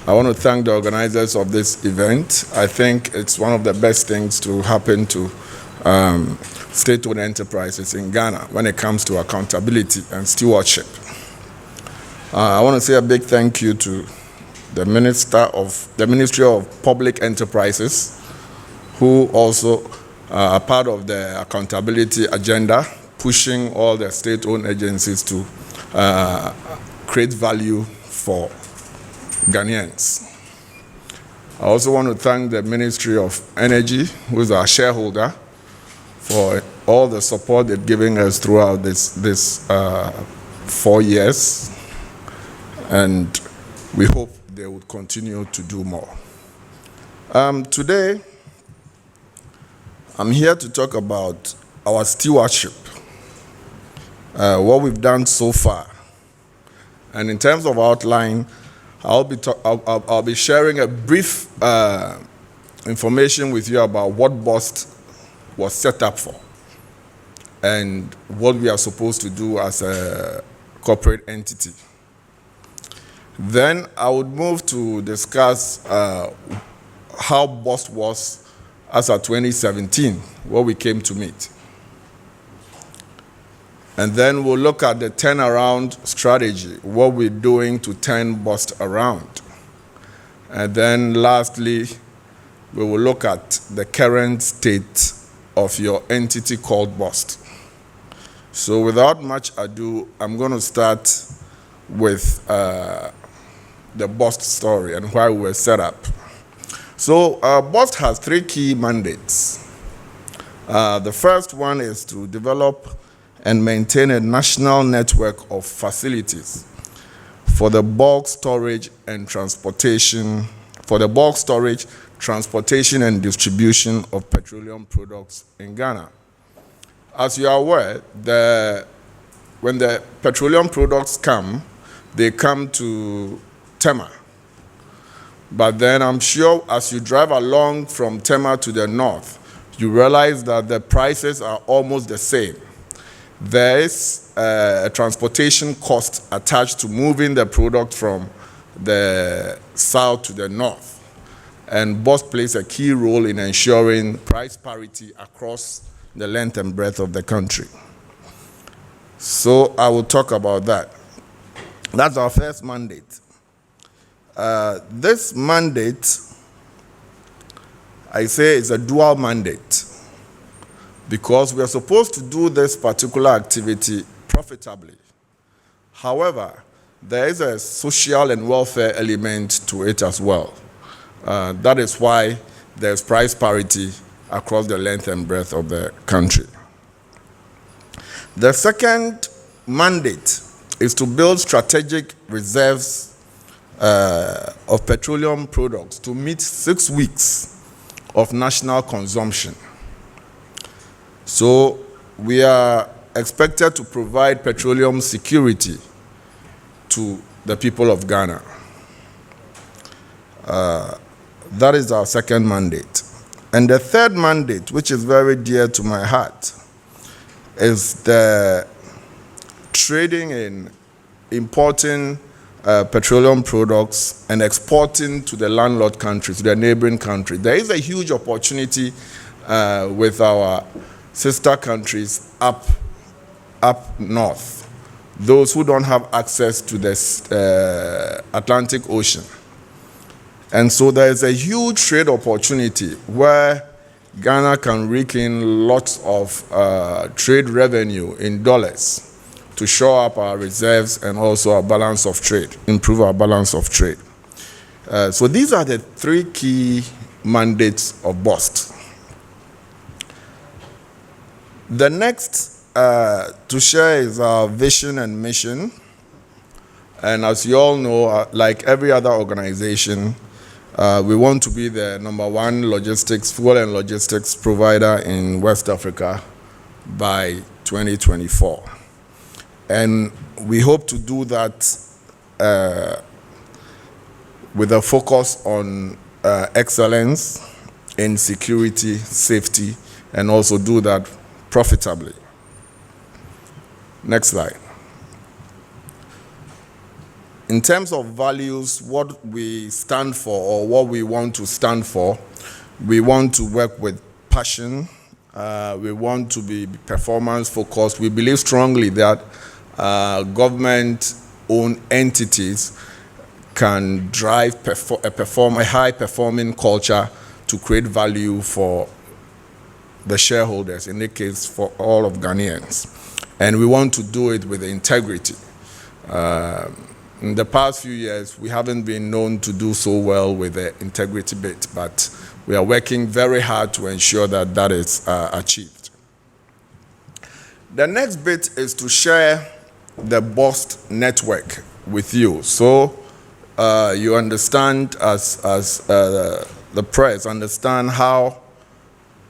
I want to thank the organizers of this event. I think it's one of the best things to happen to state-owned enterprises in Ghana when it comes to accountability and stewardship. I want to say a big thank you to the Ministry of Public Enterprises, who also are part of the accountability agenda, pushing all the state-owned agencies to create value for Ghanaians. I also want to thank the Ministry of Energy, who is our shareholder, for all the support they've given us throughout this 4 years, and we hope they would continue to do more. Today, I'm here to talk about our stewardship, what we've done so far. And in terms of outline, I'll be sharing a brief information with you about what Bost was set up for and what we are supposed to do as a corporate entity. Then I would move to discuss how Bost was as of 2017, where we came to meet. And then we'll look at the turnaround strategy, what we're doing to turn Bost around. And then lastly, we will look at the current state of your entity called Bost. So without much ado, I'm going to start with the Bost story and why we were set up. So Bost has 3 key mandates. The first one is to develop and maintain a national network of facilities for the bulk storage and transportation, and distribution of petroleum products in Ghana. As you are aware, when the petroleum products come, they come to Tema. But then I'm sure as you drive along from Tema to the north, you realize that the prices are almost the same. There is a transportation cost attached to moving the product from the south to the north. And Bost plays a key role in ensuring price parity across the length and breadth of the country. So I will talk about that. That's our first mandate. This mandate, I say, is a dual mandate, because we are supposed to do this particular activity profitably. However, there is a social and welfare element to it as well. That is why there's price parity across the length and breadth of the country. The second mandate is to build strategic reserves of petroleum products to meet 6 weeks of national consumption. So we are expected to provide petroleum security to the people of Ghana. That is our second mandate. And the third mandate, which is very dear to my heart, is the trading in importing petroleum products and exporting to the landlord countries, to the neighboring country. There is a huge opportunity with our sister countries up north, those who don't have access to the Atlantic Ocean. And so there is a huge trade opportunity where Ghana can rake in lots of trade revenue in dollars to shore up our reserves and also our balance of trade, improve our balance of trade. So these are the 3 key mandates of Bost. The next to share is our vision and mission. And as you all know, like every other organization, we want to be the #1 fuel and logistics provider in West Africa by 2024. And we hope to do that with a focus on excellence in security, safety, and also do that profitably. Next slide. In In terms of values, what we stand for or what we want to stand for, we want to work with passion. We want to be performance focused. We believe strongly that government-owned entities can drive a high-performing culture to create value for the shareholders, in this case, for all of Ghanaians. And we want to do it with integrity. In the past few years, we haven't been known to do so well with the integrity bit, but we are working very hard to ensure that that is achieved. The next bit is to share the Bost network with you. So you understand, as the press, understand how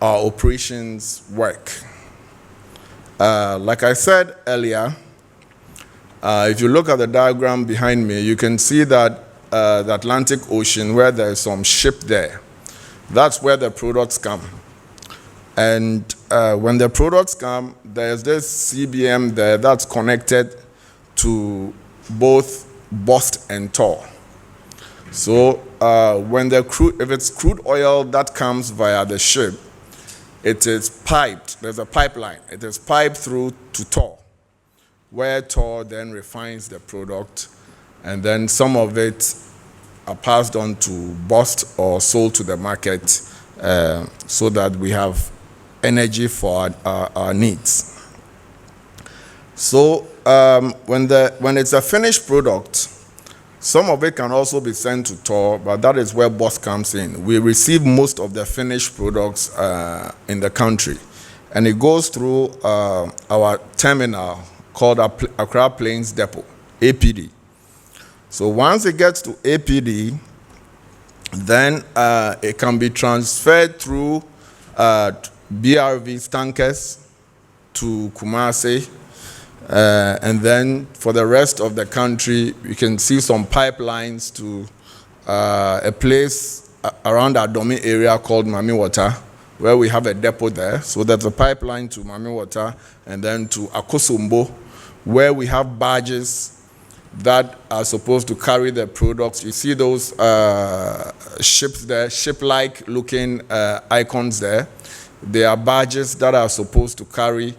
our operations work. Like I said earlier, if you look at the diagram behind me, you can see that the Atlantic Ocean, where there is some ship there, that's where the products come. And when the products come, there's this CBM there that's connected to both Bost and Tor. So when if it's crude oil that comes via the ship, it is piped. There's a pipeline. It is piped through to Tor, where Tor then refines the product, and then some of it are passed on to Bost or sold to the market so that we have energy for our needs. So when it's a finished product, some of it can also be sent to Tor, but that is where Bost comes in. We receive most of the finished products in the country, and it goes through our terminal called Accra Plains Depot, APD. So once it gets to APD, then it can be transferred through BRV tankers to Kumasi, and then for the rest of the country, you can see some pipelines to a place around our Domi area called Mami Water, where we have a depot there. So there's a pipeline to Mami Water, and then to Akosombo, where we have barges that are supposed to carry the products. You see those ships there, ship-like looking icons there. They are barges that are supposed to carry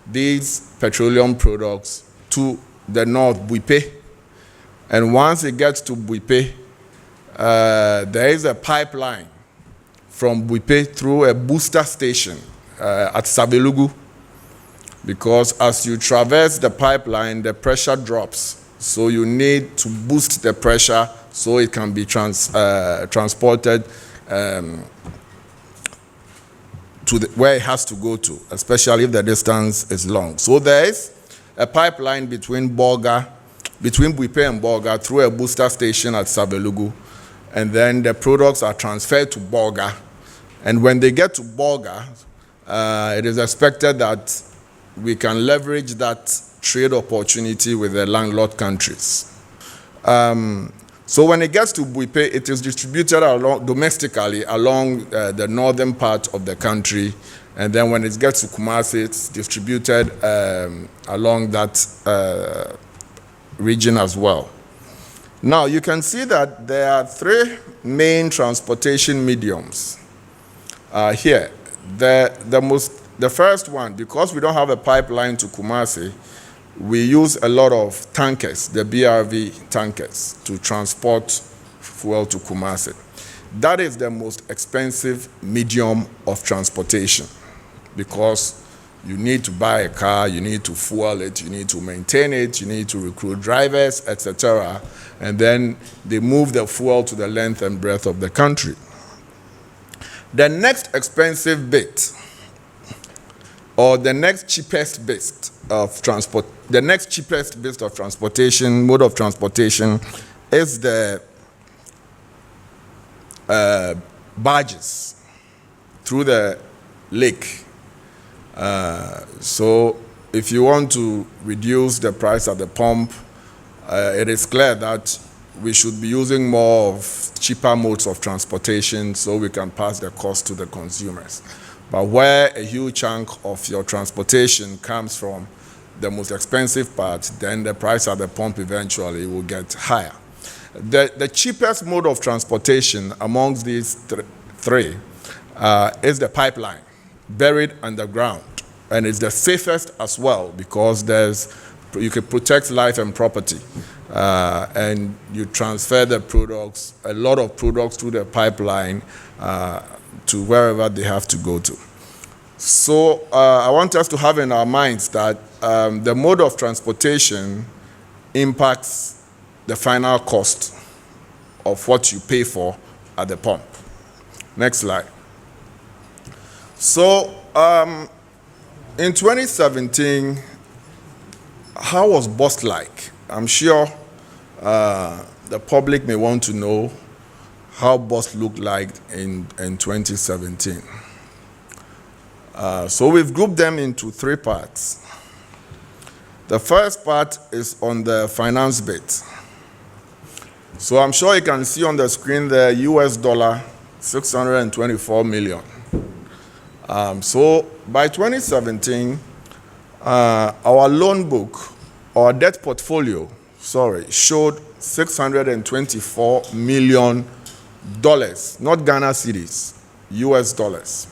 these petroleum products to the north, Buipe. And once it gets to Buipe, there is a pipeline from Buipe through a booster station at Sabelugu, because as you traverse the pipeline, the pressure drops. So you need to boost the pressure so it can be transported to where it has to go to, especially if the distance is long. So there is a pipeline between Buipe and Bolga through a booster station at Sabelugu, and then the products are transferred to Bolga. And when they get to Bolga, it is expected that we can leverage that trade opportunity with the landlord countries. So when it gets to Buipe, it is distributed domestically along the northern part of the country, and then when it gets to Kumasi, it's distributed along that region as well. Now you can see that there are three main transportation mediums here. The first one, because we don't have a pipeline to Kumasi, we use a lot of tankers, the BRV tankers, to transport fuel to Kumasi. That is the most expensive medium of transportation, because you need to buy a car, you need to fuel it, you need to maintain it, you need to recruit drivers, etc. And then they move the fuel to the length and breadth of the country. The next expensive bit, or the next cheapest bit of transportation, mode of transportation, is the barges through the lake. So if you want to reduce the price at the pump, it is clear that we should be using more of cheaper modes of transportation so we can pass the cost to the consumers. But where a huge chunk of your transportation comes from the most expensive part, then the price at the pump eventually will get higher. The cheapest mode of transportation amongst these three is the pipeline, buried underground. And it's the safest as well because you can protect life and property. And you transfer the products, a lot of products through the pipeline to wherever they have to go to. So I want us to have in our minds that the mode of transportation impacts the final cost of what you pay for at the pump. Next slide. So in 2017, how was Bost like? I'm sure the public may want to know how Bost looked like in 2017. So we've grouped them into three parts. The first part is on the finance bit. So I'm sure you can see on the screen the US dollar, 624 million. So by 2017, our loan book, our debt portfolio, showed $624 million, not Ghana cedis, US dollars.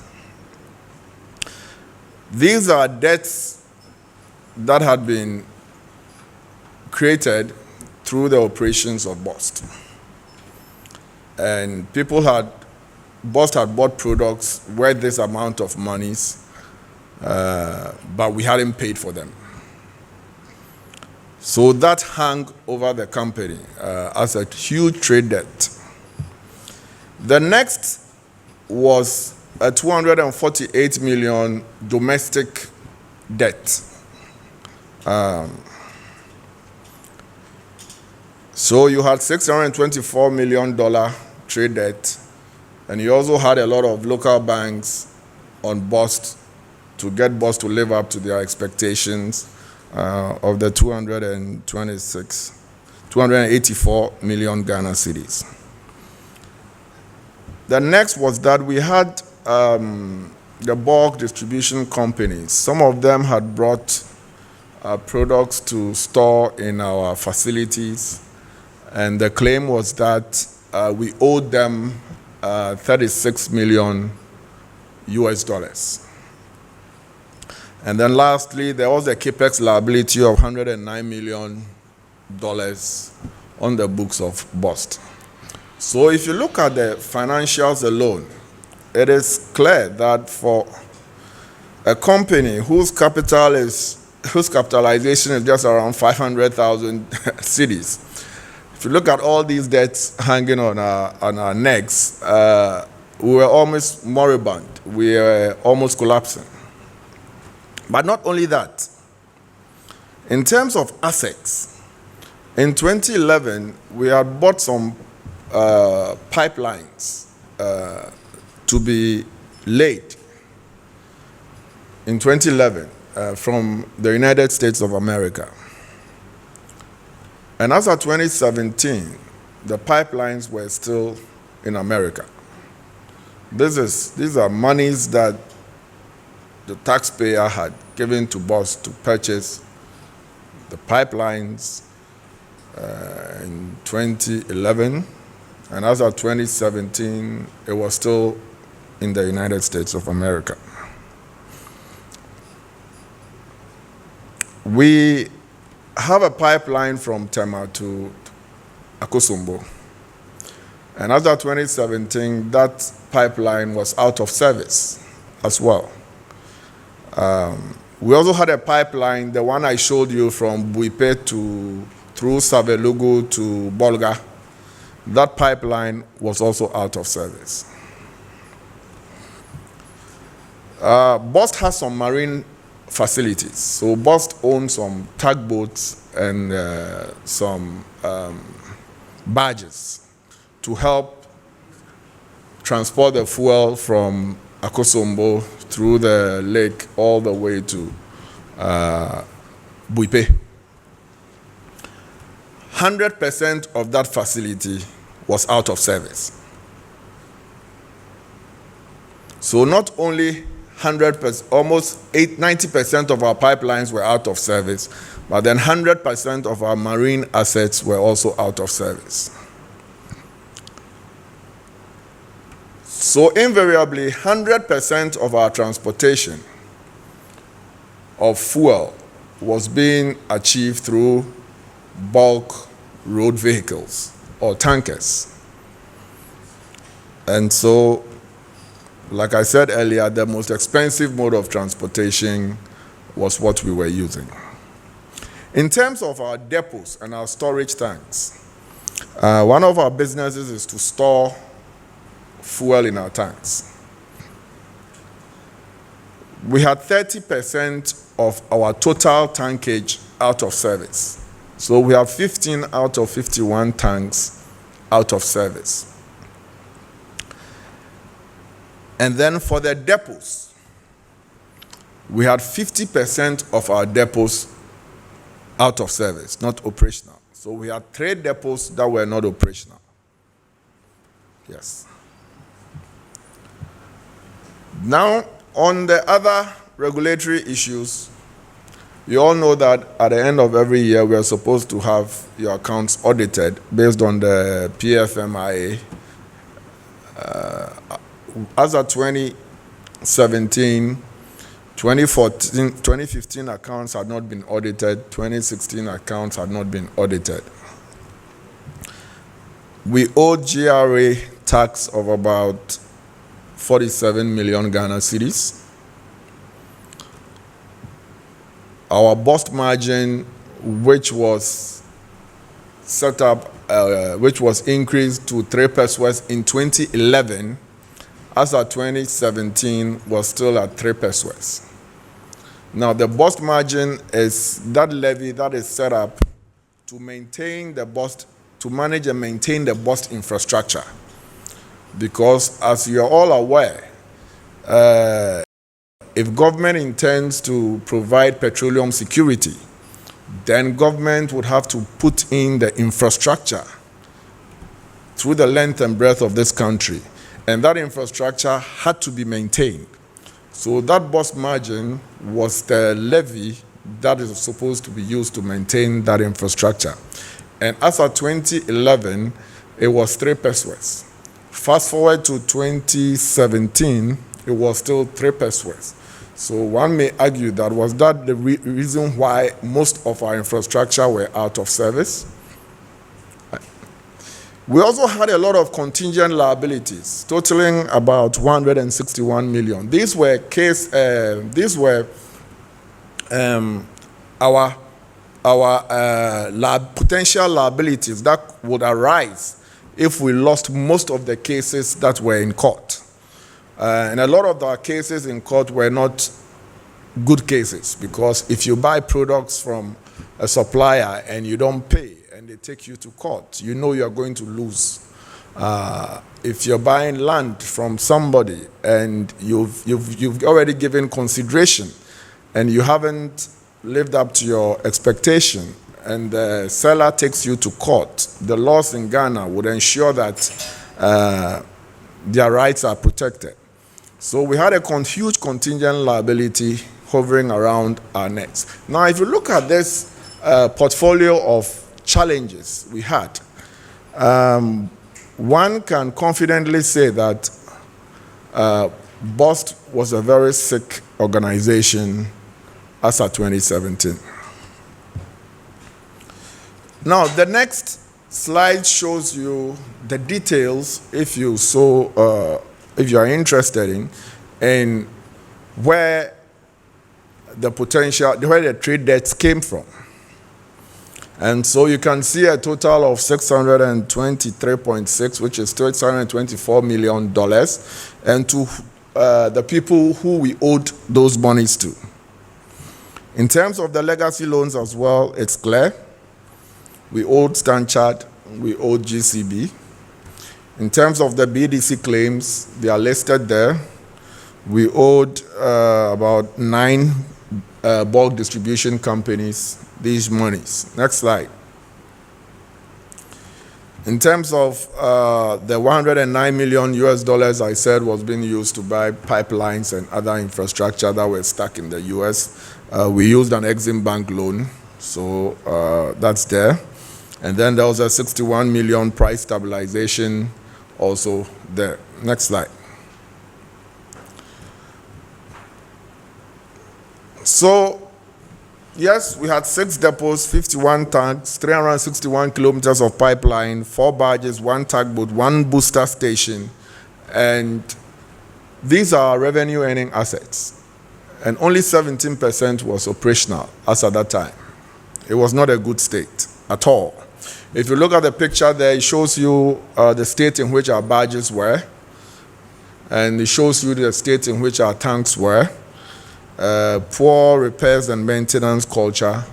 These are debts that had been created through the operations of Bost. And Bost had bought products worth this amount of monies, but we hadn't paid for them. So that hung over the company as a huge trade debt. The next was a 248 million domestic debt. So you had $624 million trade debt, and you also had a lot of local banks on Bost to get Bost to live up to their expectations of the 284 million Ghana cedis. The next was that we had the bulk distribution companies. Some of them had brought products to store in our facilities, and the claim was that we owed them 36 million US dollars. And then lastly, there was a capex liability of $109 million on the books of Bost. So if you look at the financials alone, it is clear that for a company whose capitalization is just around 500,000 cedis, if you look at all these debts hanging on our necks, we were almost moribund. We were almost collapsing. But not only that, in terms of assets, in 2011, we had bought some pipelines to be laid in 2011 from the United States of America. And as of 2017, the pipelines were still in America. These are monies that the taxpayer had given to Bost to purchase the pipelines in 2011. And as of 2017, it was still in the United States of America. We have a pipeline from Tema to Akosombo. And as of 2017, that pipeline was out of service as well. We also had a pipeline, the one I showed you from Buipe through Savelugu to Bolga. That pipeline was also out of service. Bost has some marine facilities. So Bost owns some tugboats and some barges to help transport the fuel from Akosombo through the lake all the way to Buipe. 100% of that facility was out of service. So not only 100%, almost 90% of our pipelines were out of service, but then 100% of our marine assets were also out of service. So invariably, 100% of our transportation of fuel was being achieved through bulk road vehicles or tankers. And so, like I said earlier, the most expensive mode of transportation was what we were using. In terms of our depots and our storage tanks, one of our businesses is to store fuel in our tanks. We had 30% of our total tankage out of service. So we have 15 out of 51 tanks out of service. And then for the depots, we had 50% of our depots out of service, not operational. So we had 3 depots that were not operational. Yes. Now, on the other regulatory issues, you all know that at the end of every year, we are supposed to have your accounts audited based on the PFMIA. As of 2017, 2014, 2015 accounts had not been audited, 2016 accounts had not been audited. We owed GRA tax of about 47 million Ghana cedis. Our Bost margin, which was set up, which was increased to 3 pesos in 2011, as of 2017 was still at 3 pesos. Now, the Bost margin is that levy that is set up to maintain the Bost, to manage and maintain the Bost infrastructure. Because, as you are all aware, if government intends to provide petroleum security, then government would have to put in the infrastructure through the length and breadth of this country. And that infrastructure had to be maintained. So that Bost margin was the levy that is supposed to be used to maintain that infrastructure. And as of 2011, it was 3 pesos. Fast forward to 2017, it was still 3 pesos. So one may argue that was that the reason why most of our infrastructure were out of service? We also had a lot of contingent liabilities, totaling about 161 million. These were our potential liabilities that would arise if we lost most of the cases that were in court. And a lot of our cases in court were not good cases, because if you buy products from a supplier and you don't pay and they take you to court, you know you're going to lose. If you're buying land from somebody and you've already given consideration and you haven't lived up to your expectation, and the seller takes you to court, the laws in Ghana would ensure that their rights are protected. So we had a huge contingent liability hovering around our necks. Now, if you look at this portfolio of challenges we had, one can confidently say that Bost was a very sick organization as of 2017. Now, the next slide shows you the details, if you are interested in where the trade debts came from. And so you can see a total of 623.6, which is $624 million, and to the people who we owed those monies to. In terms of the legacy loans as well, it's clear. We owed Stanchart, we owed GCB. In terms of the BDC claims, they are listed there. We owed about 9 bulk distribution companies these monies. Next slide. In terms of the 109 million US dollars I said was being used to buy pipelines and other infrastructure that were stuck in the US, we used an Exim Bank loan, so that's there. And then there was a 61 million price stabilization also there. Next slide. So, yes, we had 6 depots, 51 tanks, 361 kilometers of pipeline, 4 barges, 1 tugboat, 1 booster station, and these are revenue earning assets. And only 17% was operational as at that time. It was not a good state at all. If you look at the picture there, it shows you the state in which our barges were, and it shows you the state in which our tanks were. Poor repairs and maintenance culture.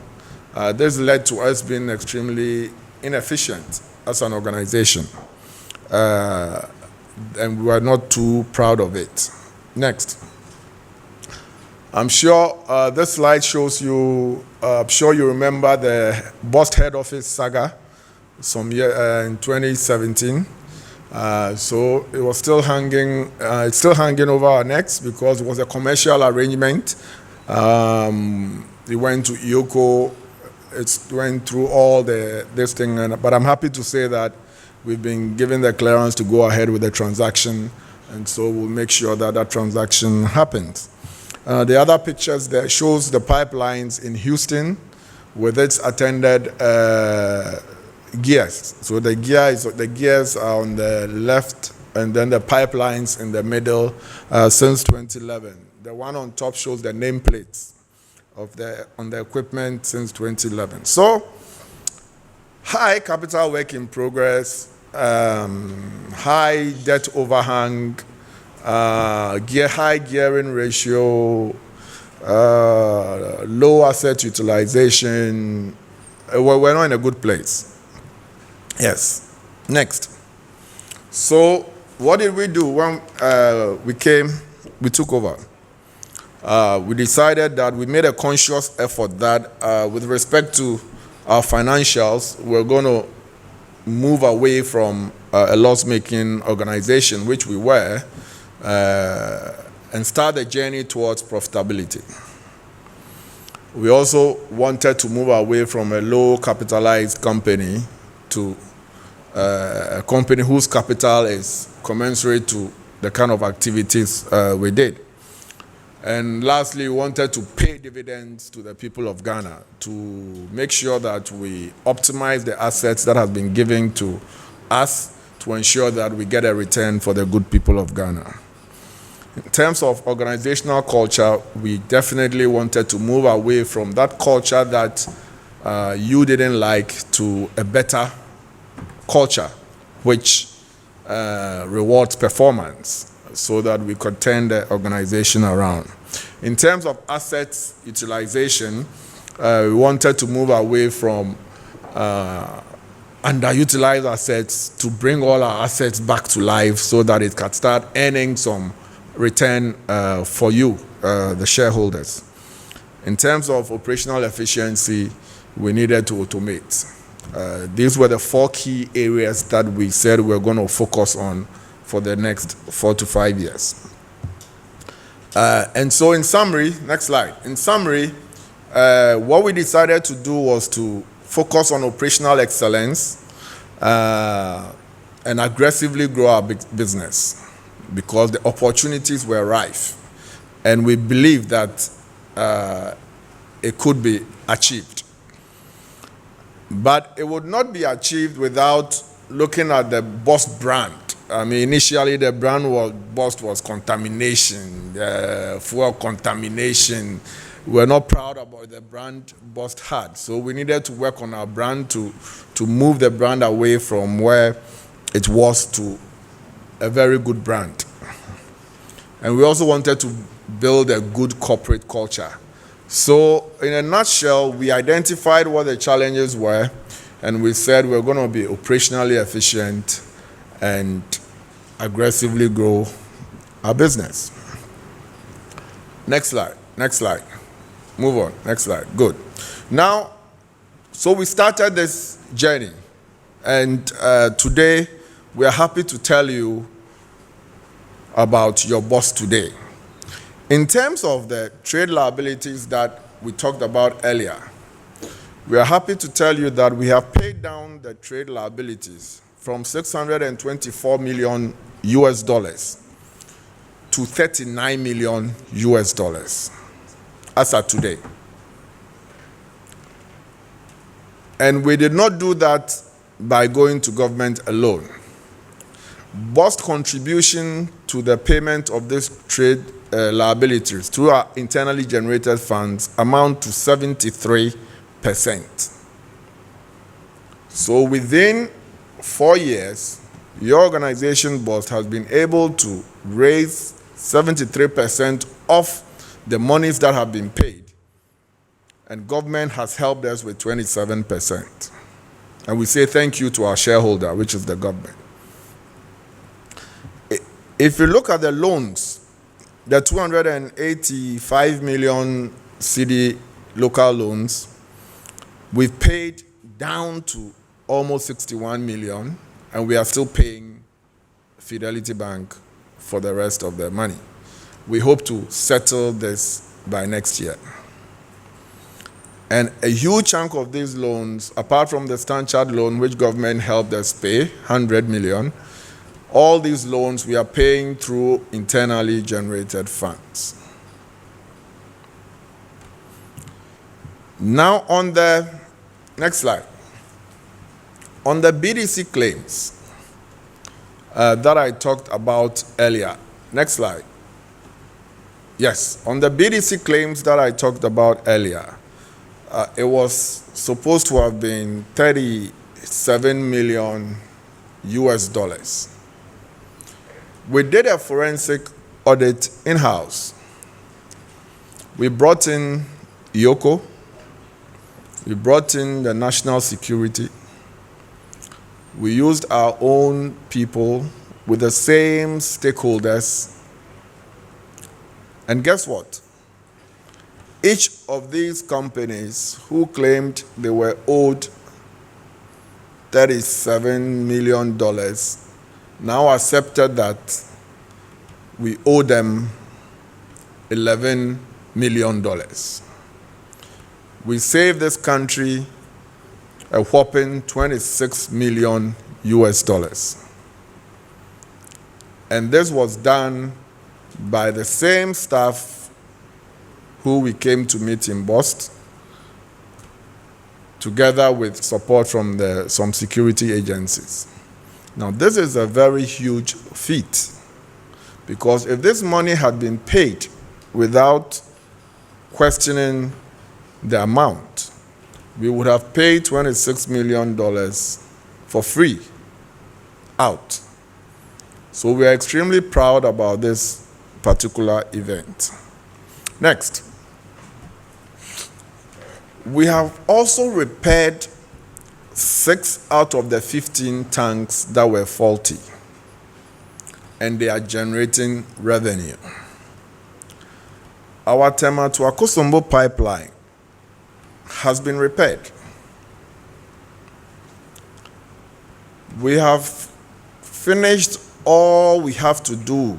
This led to us being extremely inefficient as an organization. And we were not too proud of it. Next. I'm sure this slide shows you, I'm sure you remember the Bost head office saga some year in 2017. So it was still hanging, it's still hanging over our necks because it was a commercial arrangement. It went to IOCO, it went through all this thing, but I'm happy to say that we've been given the clearance to go ahead with the transaction, and so we'll make sure that that transaction happens. The other pictures there shows the pipelines in Houston with its attended gears. So the gears are on the left, and then the pipelines in the middle since 2011. The one on top shows the nameplates on the equipment since 2011. So high capital work in progress, high debt overhang, high gearing ratio, low asset utilization. We're not in a good place. Yes. Next. So what did we do when we took over? We decided that we made a conscious effort that with respect to our financials, we're going to move away from a loss-making organization, which we were, and start the journey towards profitability. We also wanted to move away from a low-capitalized company to a company whose capital is commensurate to the kind of activities we did. And lastly, we wanted to pay dividends to the people of Ghana to make sure that we optimize the assets that have been given to us to ensure that we get a return for the good people of Ghana. In terms of organizational culture, we definitely wanted to move away from that culture that you didn't like to a better culture, which rewards performance, so that we could turn the organization around. In terms of assets utilization, we wanted to move away from underutilized assets to bring all our assets back to life so that it can start earning some return for you, the shareholders. In terms of operational efficiency, we needed to automate. These were the 4 key areas that we said we're going to focus on for the next 4 to 5 years. And so in summary, next slide. In summary, what we decided to do was to focus on operational excellence and aggressively grow our business because the opportunities were rife. And we believe that it could be achieved. But it would not be achieved without looking at the Bost brand. I mean, initially the brand Bost was contamination, fuel contamination. We're not proud about the brand Bost had. So we needed to work on our brand to move the brand away from where it was to a very good brand. And we also wanted to build a good corporate culture. So in a nutshell, we identified what the challenges were, and we said we're going to be operationally efficient and aggressively grow our business. Next slide. Next slide. Move on. Next slide. Good. Now, so we started this journey, And today, we are happy to tell you about your boss today. In terms of the trade liabilities that we talked about earlier, we are happy to tell you that we have paid down the trade liabilities from $624 million US dollars to $39 million US dollars as of today. And we did not do that by going to government alone. Bost contribution to the payment of this trade liabilities through our internally generated funds amount to 73%. So within 4 years, your organization, Bost, has been able to raise 73% of the monies that have been paid. And government has helped us with 27%. And we say thank you to our shareholder, which is the government. If you look at the loans, the 285 million cedi local loans, we've paid down to almost 61 million, and we are still paying Fidelity Bank for the rest of the money. We hope to settle this by next year. And a huge chunk of these loans, apart from the Standard Chartered loan, which government helped us pay, 100 million, all these loans we are paying through internally generated funds. Now on the next slide. On the BDC claims that I talked about earlier. Next slide. Yes, on the BDC claims that I talked about earlier, it was supposed to have been 37 million US dollars. We did a forensic audit in-house. We brought in Yoko. We brought in the national security. We used our own people with the same stakeholders. And guess what? Each of these companies who claimed they were owed $37 million now accepted that we owe them $11 million. We saved this country a whopping 26 million US dollars. And this was done by the same staff who we came to meet in Bost, together with support from some security agencies. Now, this is a very huge feat, because if this money had been paid without questioning the amount, we would have paid $26 million for free out. So we are extremely proud about this particular event. Next. We have also repaired 6 out of the 15 tanks that were faulty, and they are generating revenue. Our Tema to Akosombo pipeline has been repaired. We have finished all we have to do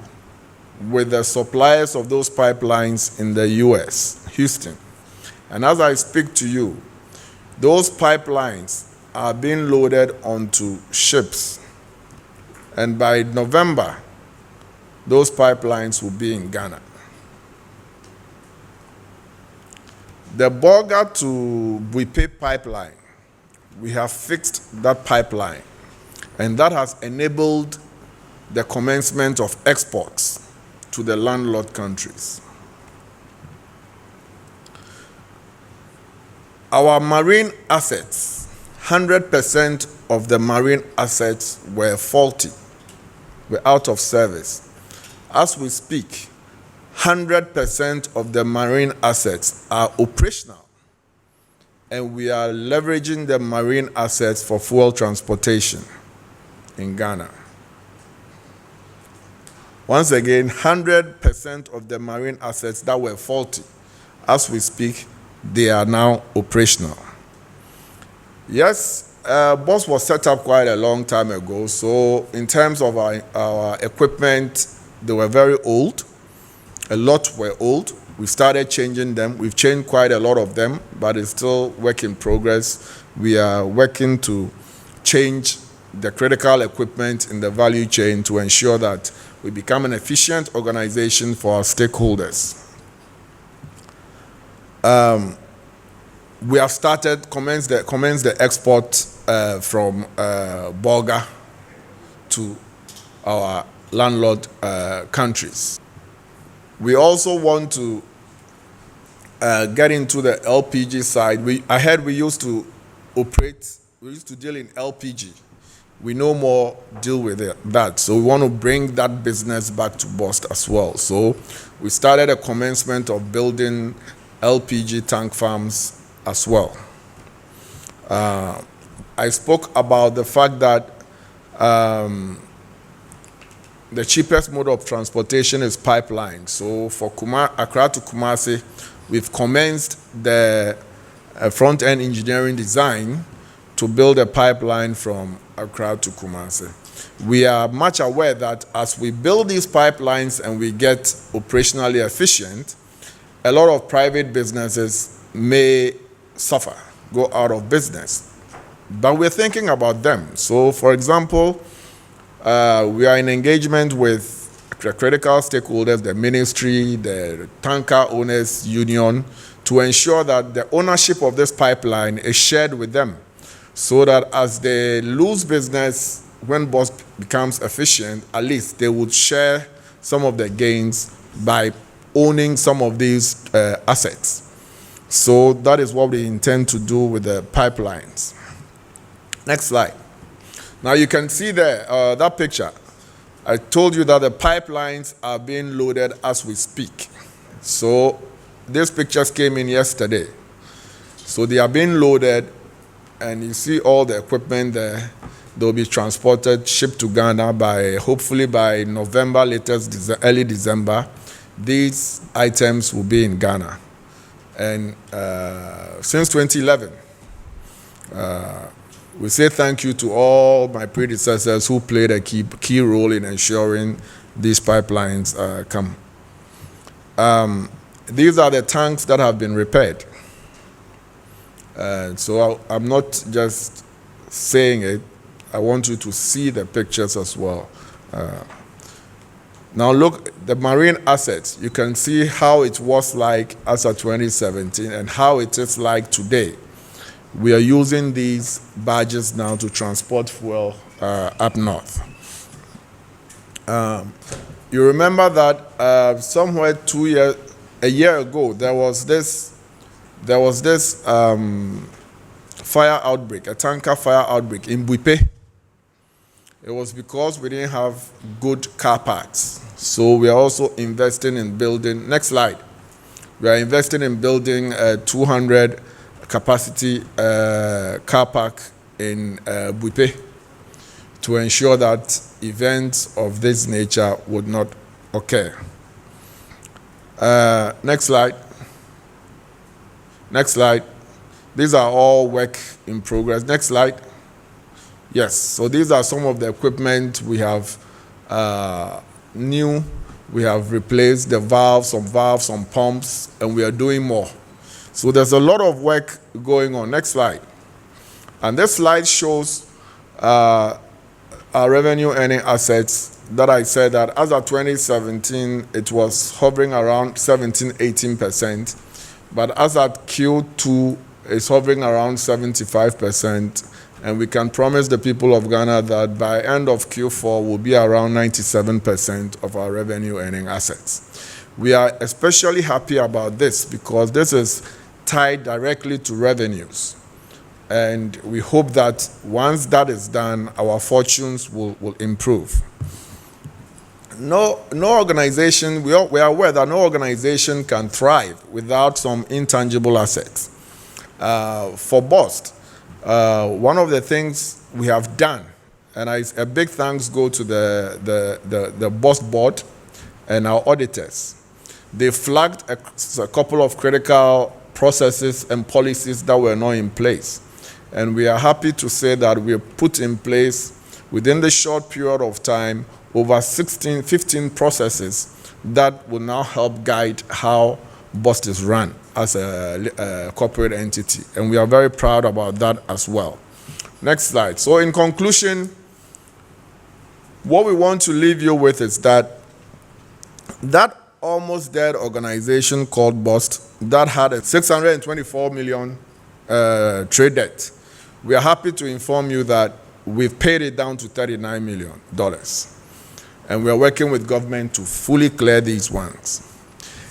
with the suppliers of those pipelines in the US, Houston. And as I speak to you, those pipelines are being loaded onto ships. And by November, those pipelines will be in Ghana. The Bolga to Buipe pipeline, we have fixed that pipeline, and that has enabled the commencement of exports to the landlord countries. Our marine assets, 100% of the marine assets were faulty, were out of service. As we speak, 100% of the marine assets are operational, and we are leveraging the marine assets for fuel transportation in Ghana. Once again, 100% of the marine assets that were faulty, as we speak, they are now operational. Yes, Bost was set up quite a long time ago. So in terms of our equipment, they were very old. A lot were old. We started changing them. We've changed quite a lot of them, but it's still work in progress. We are working to change the critical equipment in the value chain to ensure that we become an efficient organization for our stakeholders. We have commenced the export from Bulga to our landlord countries. We also want to get into the LPG side. I heard we used to deal in LPG. We no more deal with that. So we want to bring that business back to Bost as well. So we started a commencement of building LPG tank farms as well. I spoke about the fact that the cheapest mode of transportation is pipeline. So for Accra to Kumasi, we've commenced the front-end engineering design to build a pipeline from Accra to Kumasi. We are much aware that as we build these pipelines and we get operationally efficient, a lot of private businesses may suffer, go out of business. But we're thinking about them. So, for example, we are in engagement with the critical stakeholders, the ministry, the tanker owners union, to ensure that the ownership of this pipeline is shared with them, so that as they lose business, when Bost becomes efficient, at least they would share some of the gains by owning some of these assets. So that is what we intend to do with the pipelines. Next slide. Now you can see there, that picture. I told you that the pipelines are being loaded as we speak. So these pictures came in yesterday. So they are being loaded, and you see all the equipment there. They'll be transported, shipped to Ghana hopefully by November, latest early December. These items will be in Ghana. And since 2011, we say thank you to all my predecessors who played a key role in ensuring these pipelines come. These are the tanks that have been repaired. So I'm not just saying it. I want you to see the pictures as well. Now look, the marine assets, you can see how it was like as of 2017 and how it is like today. We are using these barges now to transport fuel up north. You remember that somewhere a year ago, there was this fire outbreak, a tanker fire outbreak in Buipe. It was because we didn't have good car parks. So we are also investing in building, next slide. We are investing in building a 200 capacity car park in Buipe to ensure that events of this nature would not occur. Next slide. Next slide. These are all work in progress. Next slide. Yes, so these are some of the equipment we have new. We have replaced the valves, some pumps, and we are doing more. So there's a lot of work going on. Next slide. And this slide shows our revenue earning assets that I said that as of 2017, it was hovering around 17-18%. But as at Q2, it's hovering around 75%. And we can promise the people of Ghana that by end of Q4, we'll be around 97% of our revenue earning assets. We are especially happy about this because this is tied directly to revenues. And we hope that once that is done, our fortunes will improve. No organization, we are aware that no organization can thrive without some intangible assets. For Bost, one of the things we have done, and a big thanks go to the Bost board and our auditors. They flagged a couple of critical processes and policies that were not in place. And we are happy to say that we have put in place, within the short period of time, over 15 processes that will now help guide how Bost is run as a corporate entity. And we are very proud about that as well. Next slide. So in conclusion, what we want to leave you with is that almost dead organization called Bost that had a 624 million trade debt, we are happy to inform you that we've paid it down to $39 million. And we are working with government to fully clear these ones.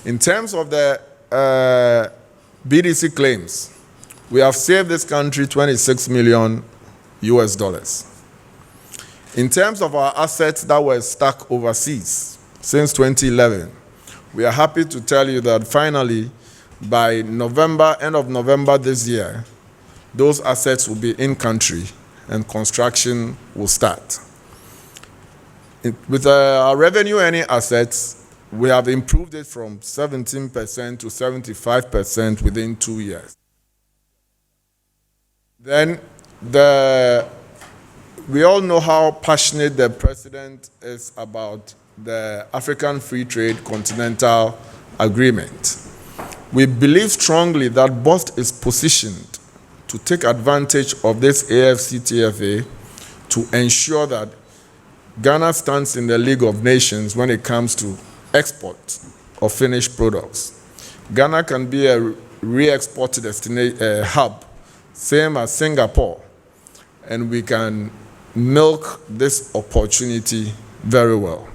In terms of the BDC claims, we have saved this country $26 million US. In terms of our assets that were stuck overseas since 2011, we are happy to tell you that finally, by November, end of November this year, those assets will be in country and construction will start. With our revenue earning assets, we have improved it from 17% to 75% within 2 years. Then we all know how passionate the president is about the African Free Trade Continental Agreement. We believe strongly that Bost is positioned to take advantage of this AFCTFA to ensure that Ghana stands in the League of Nations when it comes to export of finished products. Ghana can be a re-export destination hub, same as Singapore, and we can milk this opportunity very well.